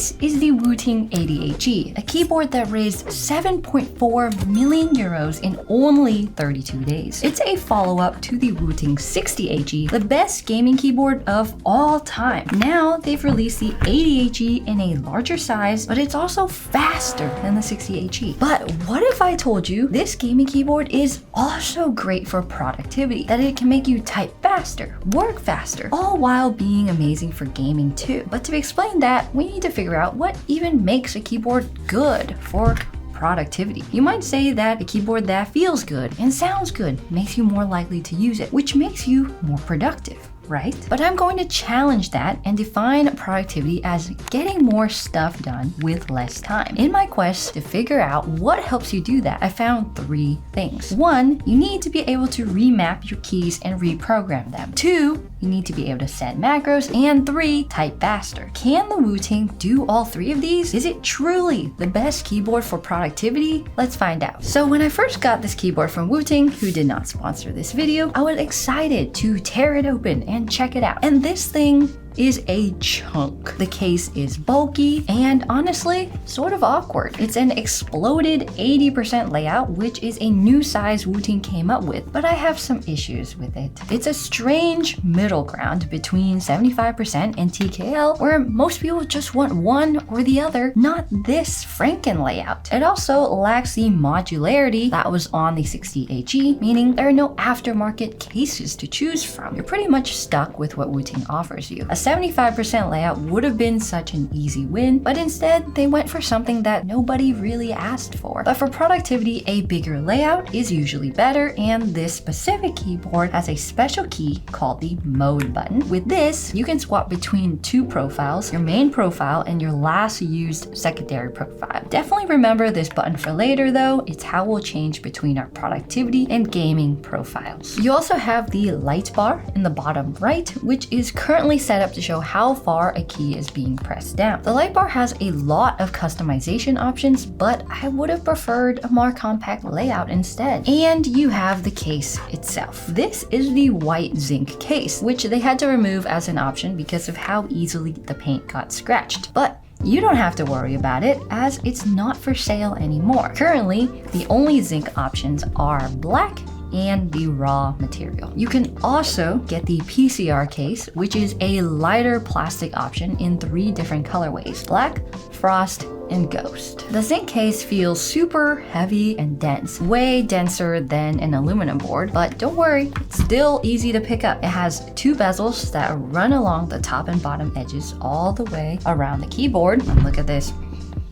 This is the Wooting 80HE, a keyboard that raised 7.4 million euros in only 32 days. It's a follow-up to the Wooting 60HE, the best gaming keyboard of all time. Now they've released the 80HE in a larger size, but it's also faster than the 60HE. But what if I told you this gaming keyboard is also great for productivity, that it can make you type faster, work faster, all while being amazing for gaming too? But to explain that, we need to figure out what even makes a keyboard good for productivity. You might say that a keyboard that feels good and sounds good makes you more likely to use it, which makes you more productive, right? But I'm going to challenge that and define productivity as getting more stuff done with less time. In my quest to figure out what helps you do that, I found 3 things. 1, you need to be able to remap your keys and reprogram them. 2, you need to be able to set macros. And 3, type faster. Can the Wooting do all 3 of these? Is it truly the best keyboard for productivity? Let's find out. So when I first got this keyboard from Wooting, who did not sponsor this video, I was excited to tear it open and check it out. And this thing is a chunk. The case is bulky and honestly sort of awkward. It's an exploded 80% layout, which is a new size Wooting came up with, but I have some issues with it. It's a strange middle ground between 75% and TKL, where most people just want one or the other, not this Franken layout. It also lacks the modularity that was on the 60HE, meaning there are no aftermarket cases to choose from. You're pretty much stuck with what Wooting offers you. A 75% layout would have been such an easy win, but instead they went for something that nobody really asked for. But for productivity, a bigger layout is usually better, and this specific keyboard has a special key called the mode button. With this, you can swap between 2 profiles, your main profile and your last used secondary profile. Definitely remember this button for later though, it's how we'll change between our productivity and gaming profiles. You also have the light bar in the bottom right, which is currently set up to show how far a key is being pressed down. The light bar has a lot of customization options, but I would have preferred a more compact layout instead. And you have the case itself. This is the white zinc case, which they had to remove as an option because of how easily the paint got scratched. But you don't have to worry about it, as it's not for sale anymore. Currently, the only zinc options are black and the raw material. You can also get the PCR case, which is a lighter plastic option in 3 different colorways: black, frost, and ghost. The zinc case feels super heavy and dense, way denser than an aluminum board, but don't worry, it's still easy to pick up. It has 2 bezels that run along the top and bottom edges all the way around the keyboard. And look at this.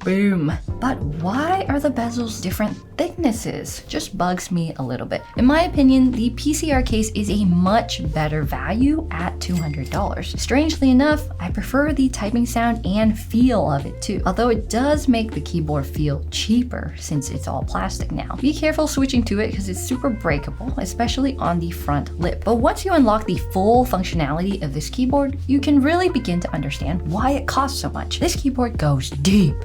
Boom. But why are the bezels different thicknesses? Just bugs me a little bit. In my opinion, the PCR case is a much better value at $200. Strangely enough, I prefer the typing sound and feel of it too, although it does make the keyboard feel cheaper since it's all plastic now. Be careful switching to it because it's super breakable, especially on the front lip. But once you unlock the full functionality of this keyboard, you can really begin to understand why it costs so much. This keyboard goes deep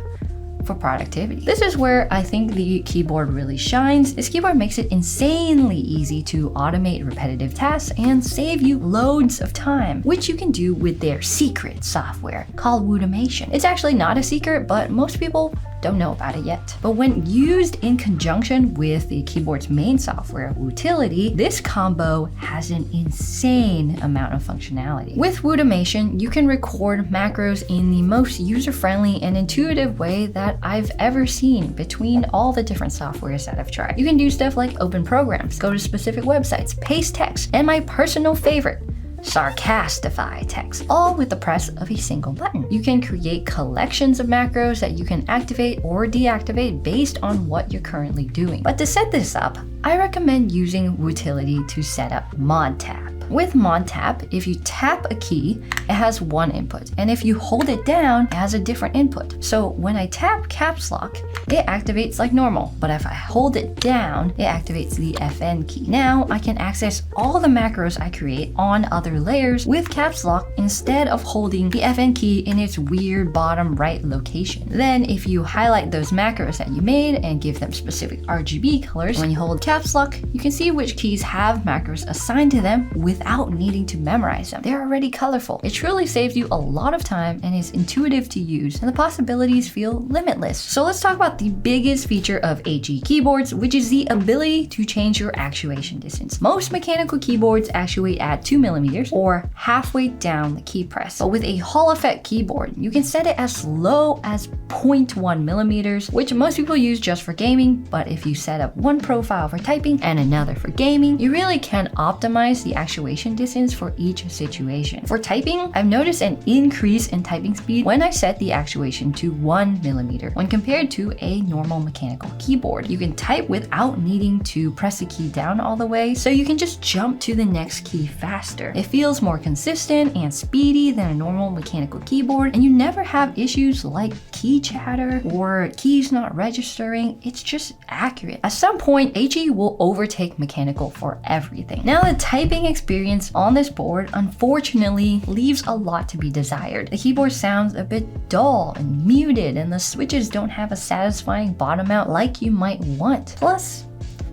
for productivity. This is where I think the keyboard really shines. This keyboard makes it insanely easy to automate repetitive tasks and save you loads of time, which you can do with their secret software called Wootimation. It's actually not a secret, but most people don't know about it yet. But when used in conjunction with the keyboard's main software, Wootility, this combo has an insane amount of functionality. With Wootimation, you can record macros in the most user-friendly and intuitive way that I've ever seen between all the different softwares that I've tried. You can do stuff like open programs, go to specific websites, paste text, and my personal favorite, sarcastify text, all with the press of a single button. You can create collections of macros that you can activate or deactivate based on what you're currently doing. But to set this up, I recommend using Wootility to set up Mod Tab. With Mod Tab, if you tap a key, it has 1 input, and if you hold it down, it has a different input. So when I tap caps lock, it activates like normal, but if I hold it down, it activates the FN key. Now I can access all the macros I create on other layers with caps lock instead of holding the FN key in its weird bottom right location. Then if you highlight those macros that you made and give them specific RGB colors, when you hold caps caps lock, you can see which keys have macros assigned to them without needing to memorize them. They're already colorful. It truly saves you a lot of time and is intuitive to use, and the possibilities feel limitless. So let's talk about the biggest feature of HE keyboards, which is the ability to change your actuation distance. Most mechanical keyboards actuate at 2mm or halfway down the key press. But with a Hall effect keyboard, you can set it as low as 0.1mm, which most people use just for gaming, but if you set up one profile for typing and another for gaming, you really can optimize the actuation distance for each situation. For typing, I've noticed an increase in typing speed when I set the actuation to 1mm when compared to a normal mechanical keyboard. You can type without needing to press the key down all the way, so you can just jump to the next key faster. It feels more consistent and speedy than a normal mechanical keyboard, and you never have issues like key chatter or keys not registering. It's just accurate. At some point, HE will overtake mechanical for everything. Now, the typing experience on this board unfortunately leaves a lot to be desired. The keyboard sounds a bit dull and muted, and the switches don't have a satisfying bottom out like you might want. Plus,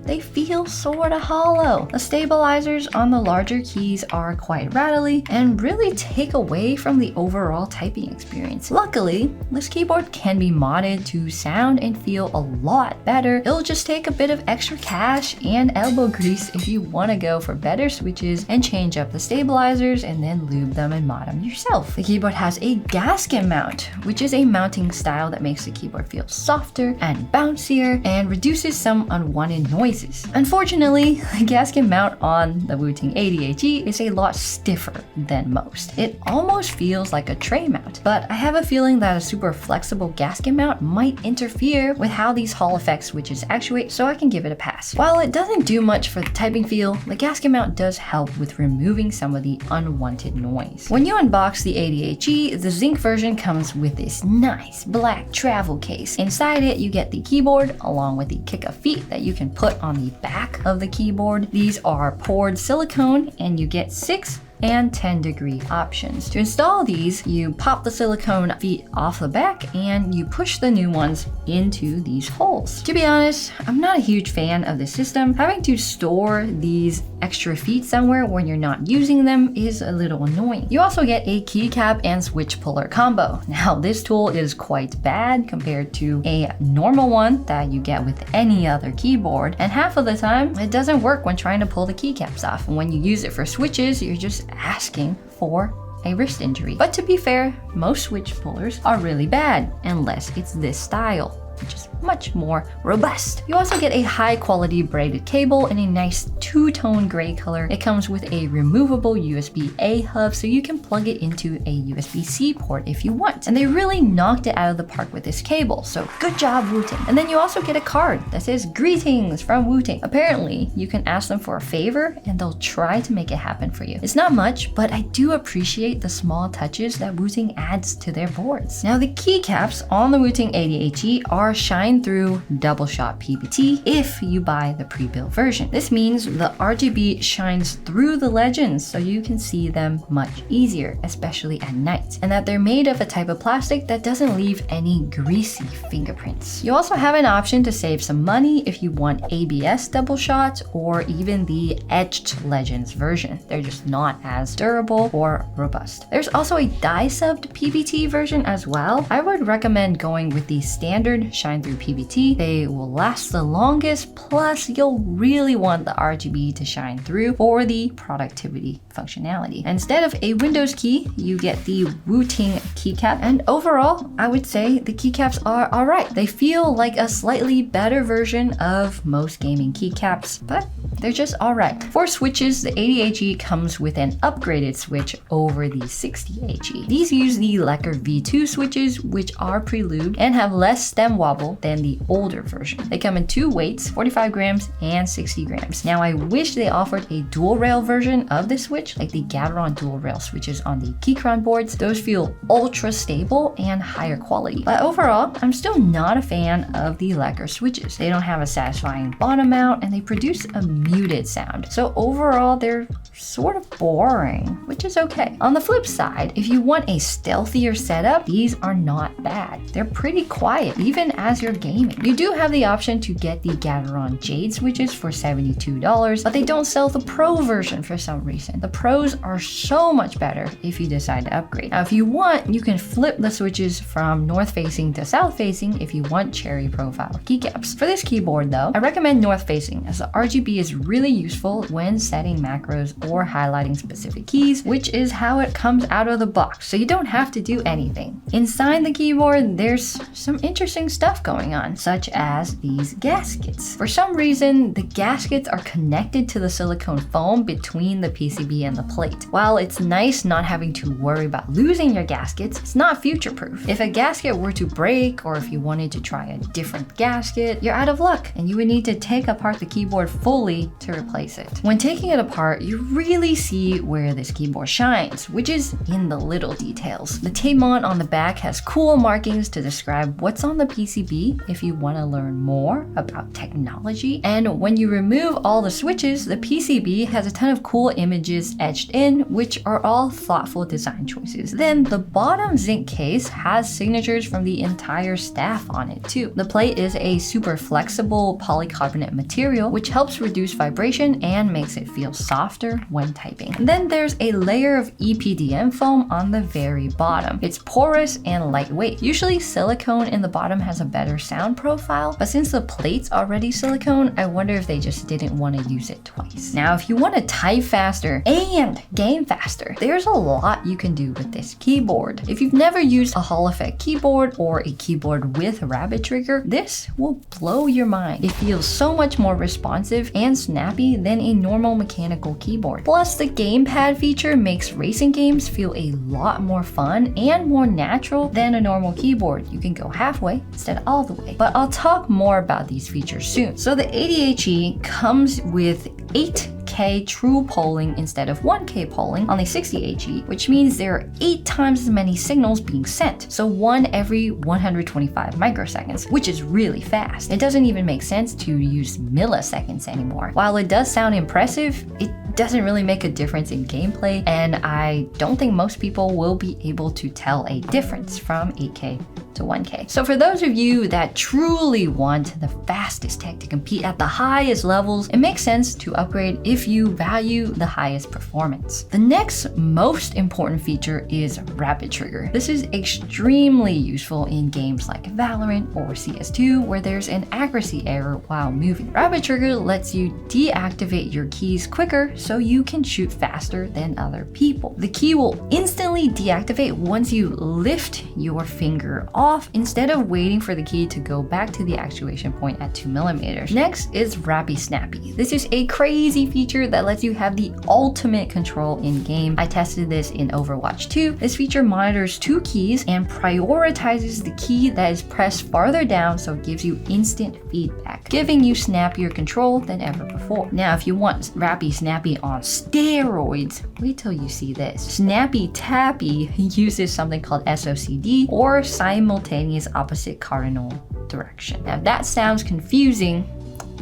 they feel sorta hollow. The stabilizers on the larger keys are quite rattly and really take away from the overall typing experience. Luckily, this keyboard can be modded to sound and feel a lot better. It'll just take a bit of extra cash and elbow grease if you want to go for better switches and change up the stabilizers and then lube them and mod them yourself. The keyboard has a gasket mount, which is a mounting style that makes the keyboard feel softer and bouncier and reduces some unwanted noise. Unfortunately, the gasket mount on the Wooting 80HE is a lot stiffer than most. It almost feels like a tray mount, but I have a feeling that a super flexible gasket mount might interfere with how these Hall effect switches actuate, so I can give it a pass. While it doesn't do much for the typing feel, the gasket mount does help with removing some of the unwanted noise. When you unbox the 80HE, the zinc version comes with this nice black travel case. Inside it, you get the keyboard along with the kick of feet that you can put on the back of the keyboard. These are poured silicone, and you get 6 and 10-degree options. To install these, you pop the silicone feet off the back and you push the new ones into these holes. To be honest, I'm not a huge fan of this system. Having to store these extra feet somewhere when you're not using them is a little annoying. You also get a keycap and switch puller combo. Now, this tool is quite bad compared to a normal one that you get with any other keyboard, and half of the time it doesn't work when trying to pull the keycaps off. And when you use it for switches, you're just asking for a wrist injury. But to be fair, most switch pullers are really bad unless it's this style, which is much more robust. You also get a high quality braided cable in a nice two-tone gray color. It comes with a removable USB-A hub, so you can plug it into a USB-C port if you want. And they really knocked it out of the park with this cable, so good job, Wooting. And then you also get a card that says "Greetings from Wooting." Apparently, you can ask them for a favor and they'll try to make it happen for you. It's not much, but I do appreciate the small touches that Wooting adds to their boards. Now, the keycaps on the Wooting 80HE are shine through double shot PBT if you buy the pre-built version. This means the RGB shines through the legends so you can see them much easier, especially at night, and that they're made of a type of plastic that doesn't leave any greasy fingerprints. You also have an option to save some money if you want ABS double shot or even the etched legends version. They're just not as durable or robust. There's also a dye-subbed PBT version as well. I would recommend going with the standard shine through PBT. They will last the longest, plus you'll really want the RGB to shine through for the productivity functionality. Instead of a Windows key, you get the Wooting keycap, and overall, I would say the keycaps are alright. They feel like a slightly better version of most gaming keycaps, but they're just alright. For switches, the 80HE comes with an upgraded switch over the 60HE. These use the Lecker V2 switches, which are pre-lubed and have less stem wobble than the older version. They come in two weights, 45 grams and 60 grams. Now, I wish they offered a dual rail version of this switch, like the Gateron dual rail switches on the Keychron boards. Those feel ultra stable and higher quality. But overall, I'm still not a fan of the Lecker switches. They don't have a satisfying bottom out and they produce a muted sound. So overall, they're sort of boring, which is okay. On the flip side, if you want a stealthier setup, these are not bad. They're pretty quiet, even as you're gaming. You do have the option to get the Gateron Jade switches for $72, but they don't sell the Pro version for some reason. The Pros are so much better if you decide to upgrade. Now, if you want, you can flip the switches from north facing to south facing if you want cherry profile keycaps. For this keyboard though, I recommend north facing as the RGB is really useful when setting macros or highlighting specific keys, which is how it comes out of the box, so you don't have to do anything. Inside the keyboard, there's some interesting stuff going on, such as these gaskets. For some reason, the gaskets are connected to the silicone foam between the PCB and the plate. While it's nice not having to worry about losing your gaskets, it's not future-proof. If a gasket were to break, or if you wanted to try a different gasket, you're out of luck, and you would need to take apart the keyboard fully to replace it. When taking it apart, you really see where this keyboard shines, which is in the little details. The tape-on on the back has cool markings to describe what's on the PCB if you want to learn more about technology. And when you remove all the switches, the PCB has a ton of cool images etched in, which are all thoughtful design choices. Then the bottom zinc case has signatures from the entire staff on it too. The plate is a super flexible polycarbonate material, which helps reduce vibration and makes it feel softer when typing. And then there's a layer of EPDM foam on the very bottom. It's porous and lightweight. Usually silicone in the bottom has a better sound profile, but since the plate's already silicone, I wonder if they just didn't want to use it twice. Now, if you want to type faster and game faster, there's a lot you can do with this keyboard. If you've never used a Hall Effect keyboard or a keyboard with rabbit trigger, this will blow your mind. It feels so much more responsive and snappy than a normal mechanical keyboard. Plus, the gamepad feature makes racing games feel a lot more fun and more natural than a normal keyboard. You can go halfway instead of all the way. But I'll talk more about these features soon. So the 80HE comes with 8K true polling instead of 1K polling on the 60HE, which means there are 8 times as many signals being sent. So one every 125 microseconds, which is really fast. It doesn't even make sense to use milliseconds anymore. While it does sound impressive, it doesn't really make a difference in gameplay, and I don't think most people will be able to tell a difference from 8K to 1K. So for those of you that truly want the fastest tech to compete at the highest levels, it makes sense to upgrade if you value the highest performance. The next most important feature is Rapid Trigger. This is extremely useful in games like Valorant or CS2, where there's an accuracy error while moving. Rapid Trigger lets you deactivate your keys quicker so you can shoot faster than other people. The key will instantly deactivate once you lift your finger off instead of waiting for the key to go back to the actuation point at 2mm. Next is Rappy Snappy. This is a crazy feature that lets you have the ultimate control in game. I tested this in Overwatch 2. This feature monitors 2 keys and prioritizes the key that is pressed farther down, so it gives you instant feedback, giving you snappier control than ever before. Now, if you want Rappy Snappy on steroids, wait till you see this. Snappy Tappy uses something called SOCD, or simultaneous opposite cardinal direction. Now, if that sounds confusing,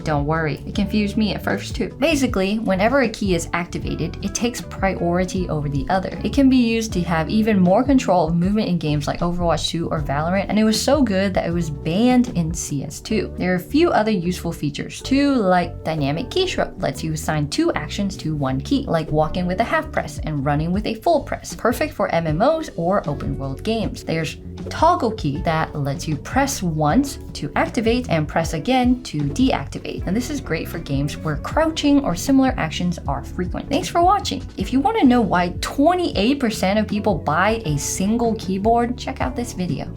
don't worry, it confused me at first too. Basically, whenever a key is activated, it takes priority over the other. It can be used to have even more control of movement in games like Overwatch 2 or Valorant, and it was so good that it was banned in CS2. There are a few other useful features too, like Dynamic Keystroke lets you assign 2 actions to 1 key, like walking with a half press and running with a full press, perfect for MMOs or open world games. There's Toggle Key that lets you press once to activate and press again to deactivate. And this is great for games where crouching or similar actions are frequent. Thanks for watching. If you want to know why 28% of people buy a single keyboard, check out this video.